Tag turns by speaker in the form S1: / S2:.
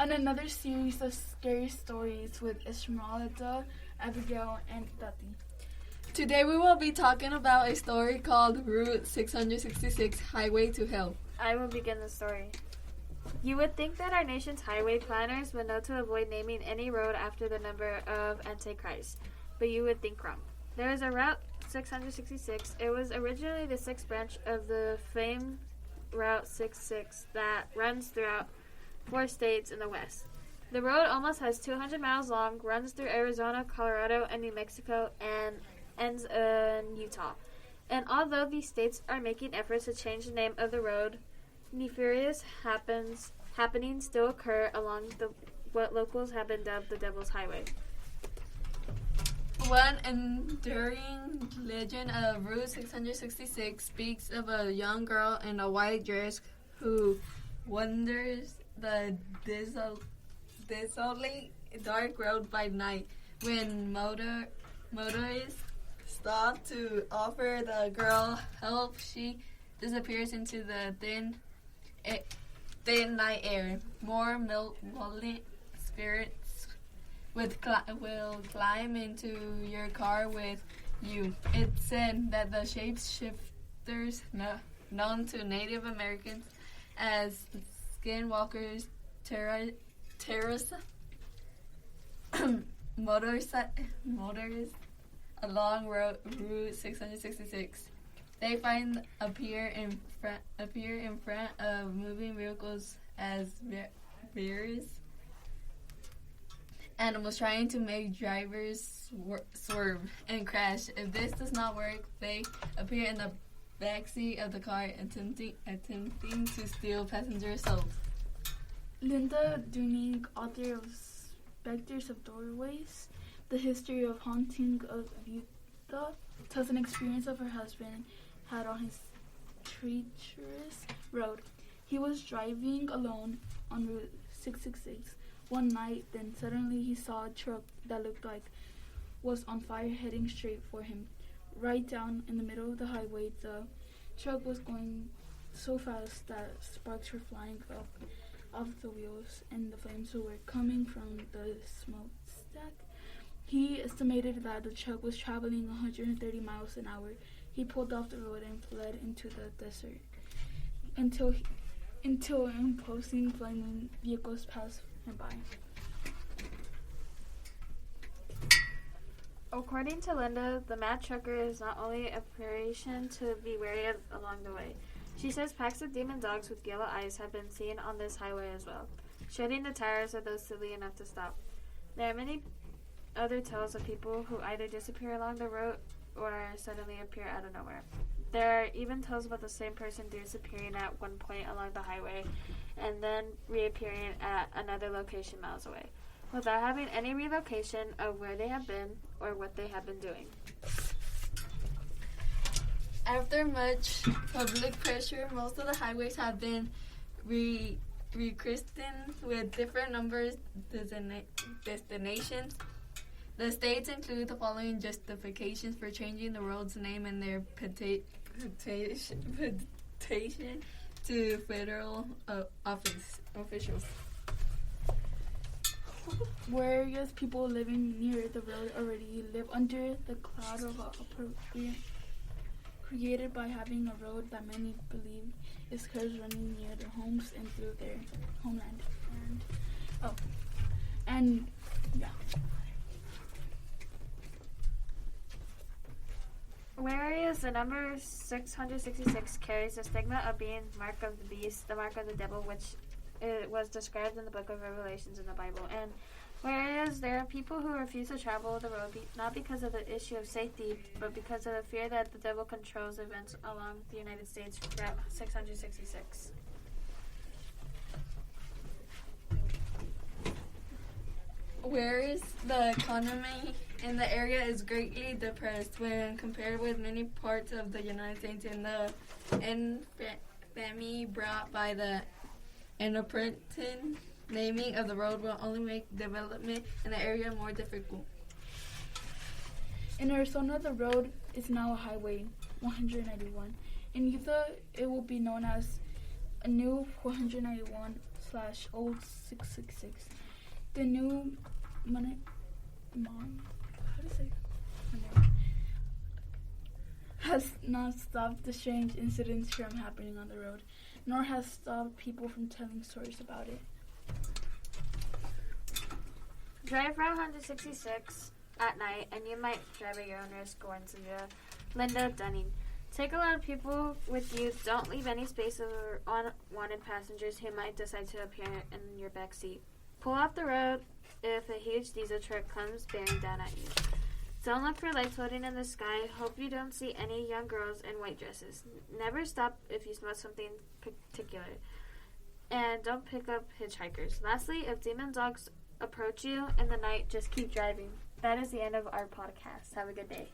S1: on another series of scary stories with Esmeralda, Abigail, and Tati.
S2: Today we will be talking about a story called Route 666, Highway to Hell.
S3: I will begin the story. You would think that our nation's highway planners would know to avoid naming any road after the number of Antichrist, but you would think wrong. There is a Route 666. It was originally the sixth branch of the famed Route 66 that runs throughout 4 states in the West. The road almost has 200 miles long, runs through Arizona, Colorado, and New Mexico, and ends in Utah. And although these states are making efforts to change the name of the road, nefarious happenings still occur along what locals have been dubbed the Devil's Highway.
S2: One enduring legend of Route 666 speaks of a young girl in a white dress who wanders the desolate dark road by night. When motorists stop to offer the girl help, she disappears into the thin night air. More malevolent spirits will climb into your car with you. It's said that the shapeshifters, known to Native Americans as skinwalkers, terrorists motorists along Route 666. They appear in front of moving vehicles as various animals trying to make drivers swerve and crash. If this does not work, they appear in the backseat of the car attempting to steal passenger souls.
S1: Linda Dunning, author of Spectres of Doorways, The History of Haunting of Utah, tells an experience of her husband had on his treacherous road. He was driving alone on Route 666 one night, then suddenly he saw a truck that looked like was on fire heading straight for him. Right down in the middle of the highway, the truck was going so fast that sparks were flying up off the wheels and the flames were coming from the smokestack. He estimated that the truck was traveling 130 miles an hour. He pulled off the road and fled into the desert until imposing flaming vehicles passed him by.
S3: According to Linda, the mad trucker is not only a apparition to be wary of along the way. She says packs of demon dogs with yellow eyes have been seen on this highway as well, shedding the tires of those silly enough to stop. There are many other tales of people who either disappear along the road or suddenly appear out of nowhere. There are even tales about the same person disappearing at one point along the highway and then reappearing at another location miles away, without having any relocation of where they have been or what they have been doing.
S2: After much public pressure, most of the highways have been rechristened with different numbers destinations. The states include the following justifications for changing the road's name in their petition to federal officials.
S1: Whereas people living near the road already live under the cloud of opprobrium created by having a road that many believe is cars running near their homes and through their homeland.
S3: Whereas the number 666 carries the stigma of being mark of the beast, the mark of the devil, which it was described in the book of Revelations in the Bible. And whereas there are people who refuse to travel the road not because of the issue of safety, but because of the fear that the devil controls events along the United States Route 666.
S2: Whereas the economy in the area is greatly depressed when compared with many parts of the United States, and the infamy brought by the inappropriate naming of the road will only make development in the area more difficult.
S1: In Arizona, the road is now a Highway 191. In Utah, it will be known as a new 491 old 666. The new has not stopped the strange incidents from happening on the road, nor has stopped people from telling stories about it.
S3: Drive Route 166 at night, and you might drive at your own risk, going to Linda Dunning. Take a lot of people with you. Don't leave any space for unwanted passengers who might decide to appear in your back seat. Pull off the road if a huge diesel truck comes bearing down at you. Don't look for lights floating in the sky. Hope you don't see any young girls in white dresses. Never stop if you smell something particular. And don't pick up hitchhikers. Lastly, if demon dogs approach you in the night, just keep driving. That is the end of our podcast. Have a good day.